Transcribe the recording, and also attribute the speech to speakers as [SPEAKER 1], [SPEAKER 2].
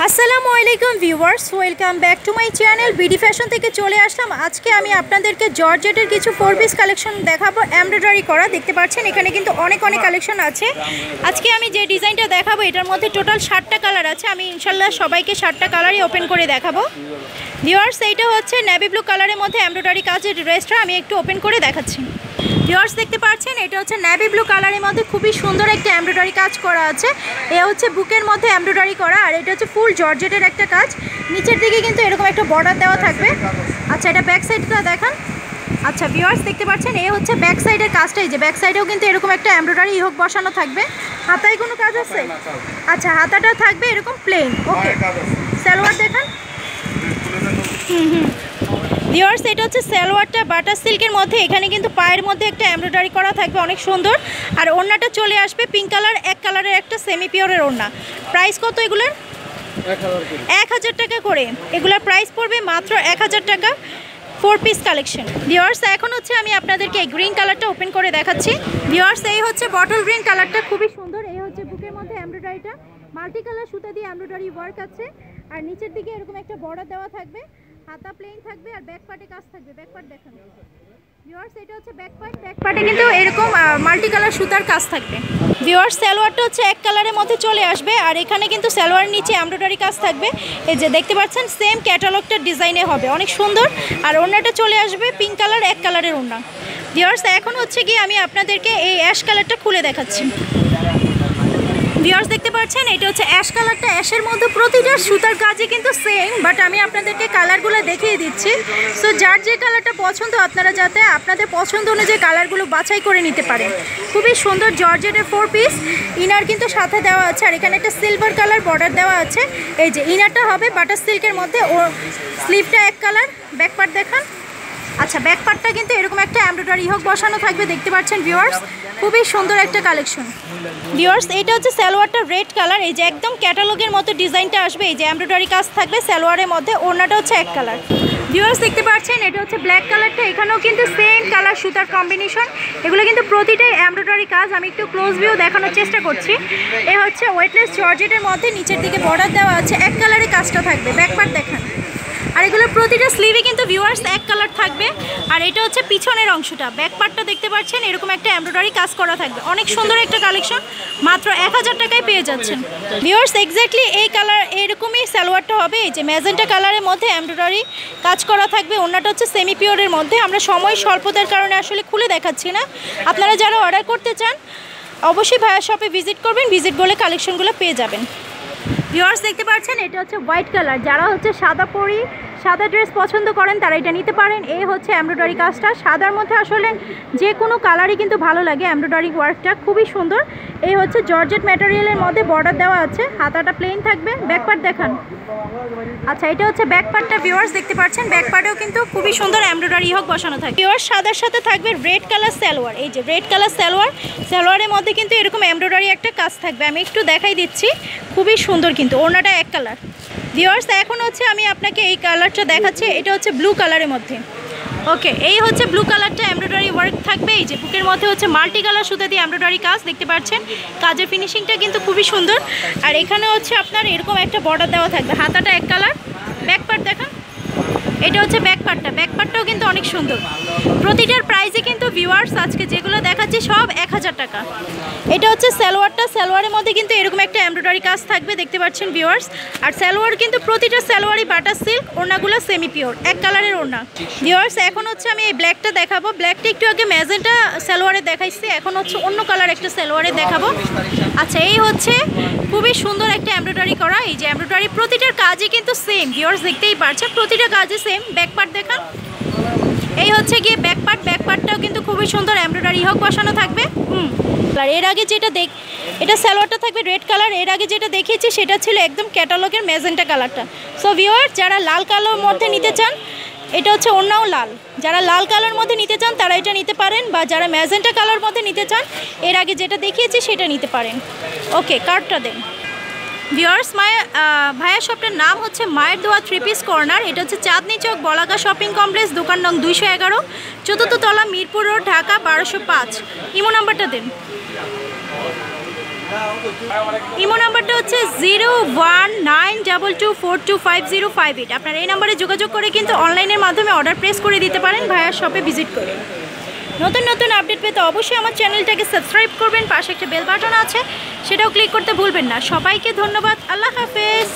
[SPEAKER 1] আসসালামু আলাইকুম viewers, welcome back to my channel BD fashion থেকে চলে আসলাম। আজকে আমি আপনাদেরকে জর্জেটের কিছু 4 পিস কালেকশন দেখাবো, এমব্রয়ডারি করা। দেখতে পাচ্ছেন এখানে কিন্তু অনেক কালেকশন আছে। আজকে আমি যে ডিজাইনটা দেখাবো এটার মধ্যে টোটাল 7টা কালার আছে। আমি ইনশাল্লাহ সবাইকে 7টা কালারই ওপেন করে দেখাবো। ভিউয়ার্স, এইটা হচ্ছে নেভি ব্লু কালারের মধ্যে এমব্রয়ডারি কাজের ড্রেসটা আমি একটু ওপেন করে দেখাচ্ছি। ভিউয়ার্স, দেখতে পাচ্ছেন এটা হচ্ছে নেভি ব্লু কালারের মধ্যে খুবই সুন্দর একটা এমব্রয়ডারি কাজ করা আছে। এ হচ্ছে বুকের মধ্যে এমব্রয়ডারি করা, আর এটা হচ্ছে ফুল জর্জেটের একটা কাজ। নিচের দিকে কিন্তু এরকম একটা বর্ডার দেওয়া থাকবে। আচ্ছা, এটা ব্যাক সাইডটা দেখান। আচ্ছা ভিউয়ার্স, দেখতে পাচ্ছেন এই হচ্ছে ব্যাক সাইডের কাজটাই, যে ব্যাক সাইডেও কিন্তু এরকম একটা এমব্রয়ডারি হোক বসানো থাকবে। হাতায় কোনো কাজ আছে? আচ্ছা, হাতাটা থাকবে এরকম প্লেন। ওকে, সালোয়ার দেখান। ভিউয়ার্স, এটা হচ্ছে সালোয়ারটা বাটার সিল্কের মধ্যে। এখানে কিন্তু পায়ের মধ্যে একটা এমব্রয়ডারি করা থাকবে, অনেক সুন্দর। আর ওড়নাটা চলে আসবে পিঙ্ক কালার, এক কালারের একটা সেমি পিওরের ওড়না। প্রাইস কত এগুলোর? 1000 টাকা করে। এগুলোর প্রাইস পড়বে মাত্র 1000 টাকা। 4 পিস কালেকশন। ভিউয়ার্স, এখন হচ্ছে আমি আপনাদেরকে এই গ্রিন কালারটা ওপেন করে দেখাচ্ছি। ভিউয়ার্স, এই হচ্ছে বটল গ্রিন কালারটা, খুবই সুন্দর। এই হচ্ছে বুকের মধ্যে এমব্রয়ডারিটা, মাল্টি কালার সুতা দিয়ে এমব্রয়ডারি ওয়ার্ক আছে। আর নিচের দিকে এরকম একটা বর্ডার দেওয়া থাকবে, হাতা প্লেন থাকবে, আর ব্যাক পার্টে কাজ থাকবে। ব্যাক পার্ট দেখান। ভিউয়ার্স, এটা হচ্ছে ব্যাক পার্ট। ব্যাক পার্টে কিন্তু এরকম মাল্টি কালার সুতার কাজ থাকবে। ভিউয়ার্স, সালোয়ারটা হচ্ছে এক কালারের মধ্যে চলে আসবে, আর এখানে কিন্তু সালোয়ারের নিচে এমব্রয়ডারি কাজ থাকবে। এই যে দেখতে পাচ্ছেন সেম ক্যাটালগটার ডিজাইনে হবে, অনেক সুন্দর। আর ওড়নাটা চলে আসবে পিঙ্ক কালার, এক কালারের ওড়না। ভিউয়ার্স, এখন হচ্ছে কি আমি আপনাদেরকে এই অ্যাশ কালারটা খুলে দেখাচ্ছি। ভিউয়ার্স, দেখতে পাচ্ছেন এটা হচ্ছে অ্যাশ কালারটা। অ্যাশের মধ্যে প্রতিটা সুতার কাজই কিন্তু সেম, বাট আমি আপনাদেরকে কালারগুলো দেখিয়ে দিচ্ছি। সো যার যে কালারটা পছন্দ আপনারা যাতে আপনাদের পছন্দ অনুযায়ী কালারগুলো বাছাই করে নিতে পারেন। খুবই সুন্দর জর্জেটের 4 পিস। ইনার কিন্তু সাথে দেওয়া আছে, আর এখানে একটা সিলভার কালার বর্ডার দেওয়া আছে। এই যে ইনারটা হবে বাটার সিল্কের মধ্যে, ও স্লিভটা এক কালার। ব্যাক পার্ট দেখান। আচ্ছা, ব্যাক পার্টটা কিন্তু এরকম একটা এমব্রয়ডারি হোক বসানো থাকবে। দেখতে পাচ্ছেন ভিউয়ার্স, খুবই সুন্দর একটা কালেকশন। ভিউয়ার্স, এটা হচ্ছে সালোয়ারটা রেড কালার। এই যে একদম ক্যাটালগের মতো ডিজাইনটা আসবে। এই যে এমব্রয়ডারি কাজ থাকবে সালোয়ারের মধ্যে, ওড়নাটা হচ্ছে এক কালার। ভিউয়ার্স, দেখতে পাচ্ছেন এটা হচ্ছে ব্ল্যাক কালারটা। এখানেও কিন্তু সেম কালার সুতার কম্বিনেশন। এগুলো কিন্তু প্রতিটাই এমব্রয়ডারি কাজ। আমি একটু ক্লোজ ভিউ দেখানোর চেষ্টা করছি। এ হচ্ছে ওয়েটলেস জর্জেটের মধ্যে, নিচের দিকে বর্ডার দেওয়া আছে, এক কালারে কাজটা থাকবে। ব্যাক পার্ট দেখান। আর এগুলো প্রতিটা স্লিভে কিন্তু ভিউয়ার্স এক কালার থাকবে। আর এটা হচ্ছে পিছনের অংশটা, ব্যাক পার্টটা দেখতে পাচ্ছেন এরকম একটা এমব্রয়ডারি কাজ করা থাকবে। অনেক সুন্দর একটা কালেকশন, মাত্র 1000 টাকায় পেয়ে যাচ্ছেন। ভিউয়ার্স, এক্স্যাক্টলি এই কালার এরকমই সালোয়ারটা হবে। এই যে ম্যাজেন্টা কালারের মধ্যে এমব্রয়ডারি কাজ করা থাকবে। ওড়নাটা হচ্ছে সেমি পিওরের মধ্যে। আমরা সময় স্বল্পতার কারণে আসলে খুলে দেখাচ্ছি না। আপনারা যারা অর্ডার করতে চান অবশ্যই ভাইয়া শপে ভিজিট করবেন, ভিজিট করলে কালেকশনগুলো পেয়ে যাবেন। ভিউয়ার্স, দেখতে পাচ্ছেন এটা হচ্ছে হোয়াইট কালার। যারা হচ্ছে সাদা ড্রেস পছন্দ করেন তারা এটা নিতে পারেন। এই হচ্ছে এমব্রয়ডারি কাজটা। সাদার মধ্যে আসলে যে কোনো কালারই কিন্তু ভালো লাগে। এমব্রয়ডারি ওয়ার্কটা খুবই সুন্দর। এই হচ্ছে জর্জেট ম্যাটেরিয়ালের মধ্যে বর্ডার দেওয়া আছে, হাতাটা প্লেন থাকবে। ব্যাক পার্ট দেখান। আচ্ছা, এটা হচ্ছে ব্যাক পার্টটা। ভিউয়ার্স, দেখতে পাচ্ছেন ব্যাক পার্টেও কিন্তু খুবই সুন্দর এমব্রয়ডারি হোক বসানো থাকে। ভিউয়ার্স, সাদার সাথে থাকবে রেড কালার সালোয়ার। এই যে রেড কালার সালোয়ারের মধ্যে কিন্তু এরকম এমব্রয়ডারি একটা কাজ থাকবে। আমি একটু দেখাই দিচ্ছি, খুবই সুন্দর কিন্তু। ওড়নাটা এক কালার। ভিউয়ার্স, এখন হচ্ছে আমি আপনাকে এই কালারটা দেখাচ্ছি। এটা হচ্ছে ব্লু কালারের মধ্যে। ওকে, এই হচ্ছে ব্লু কালারটা, এমব্রয়ডারি ওয়ার্ক থাকবে। এই যে বুকের মধ্যে হচ্ছে মাল্টি কালার সুতা দিয়ে এমব্রয়ডারি কাজ। দেখতে পাচ্ছেন কাজের ফিনিশিংটা কিন্তু খুবই সুন্দর। আর এখানে হচ্ছে আপনার এরকম একটা বর্ডার দেওয়া থাকবে, হাতাটা এক কালার। ব্যাক পার্ট দেখান। এটা হচ্ছে ব্যাক পার্টটা। ব্যাক পার্টটাও কিন্তু অনেক সুন্দর। প্রতিটার প্রাইসে কিন্তু ভিউয়ার্স আজকে যেগুলো দেখাচ্ছি সব 1000 টাকা। এটা হচ্ছে সালোয়ারটা। সালোয়ারের মধ্যে কিন্তু এরকম একটা এমব্রয়ডারি কাজ থাকবে। দেখতে পাচ্ছেন ভিউয়ার্স। আর সালোয়ার কিন্তু প্রতিটা সালোয়ারই বাটার সিল্ক, ওড়নাগুলো সেমি পিওর, এক কালারের ওড়না। ভিউয়ার্স, এখন হচ্ছে আমি এই ব্ল্যাকটা দেখাবো। ব্ল্যাকটা একটু আগে ম্যাজেন্টা সালোয়ারে দেখাইছি, এখন হচ্ছে অন্য কালার একটা সালোয়ারে দেখাবো। আচ্ছা, এই হচ্ছে খুবই সুন্দর একটা এমব্রয়ডারি করা। এই যে এমব্রয়ডারি প্রতিটার কাজই কিন্তু সেম। ভিউয়ার্স, দেখতেই পাচ্ছেন প্রতিটা কাজই সেম। ব্যাক পার্ট দেখান। এই হচ্ছে গিয়ে ব্যাক পার্ট। ব্যাক পার্টটাও কিন্তু খুবই সুন্দর এমব্রয়ডারি হোক বসানো থাকবে। আর এর আগে যেটা এটা সালোয়ারটা থাকবে রেড কালার। এর আগে যেটা দেখিয়েছি সেটা ছিল একদম ক্যাটালগের ম্যাজেন্টা কালারটা। সো ভিউয়ার্স, যারা লাল কালার মধ্যে নিতে চান, এটা হচ্ছে ওড়নাও লাল। যারা লাল কালার মধ্যে নিতে চান তারা এটা নিতে পারেন, বা যারা ম্যাজেন্টা কালার মধ্যে নিতে চান এর আগে যেটা দেখিয়েছি সেটা নিতে পারেন। ওকে, কার্ডটা দেন। ভিউয়ার্স, ভাইয়া শপটার নাম হচ্ছে মায়ের দোয়া 3 পিস কর্নার। এটা হচ্ছে চাঁদনি চক বলাকা শপিং কমপ্লেক্স, দোকান নং 211, 4th তলা, মিরপুর রোড, ঢাকা 1205। ইমো নাম্বারটা দেন। ইমো নাম্বারটা হচ্ছে 019 7222425058। আপনারা এই নাম্বারে যোগাযোগ করে কিন্তু অনলাইনের মাধ্যমে অর্ডার প্লেস করে দিতে পারেন ভাইয়ার শপে ভিজিট করে। নতুন নতুন আপডেট পেতে অবশ্যই আমার চ্যানেলটাকে সাবস্ক্রাইব করবেন, পাশে একটা বেল বাটন আছে সেটাও ক্লিক করতে ভুলবেন না। সবাইকে ধন্যবাদ, আল্লাহ হাফেজ।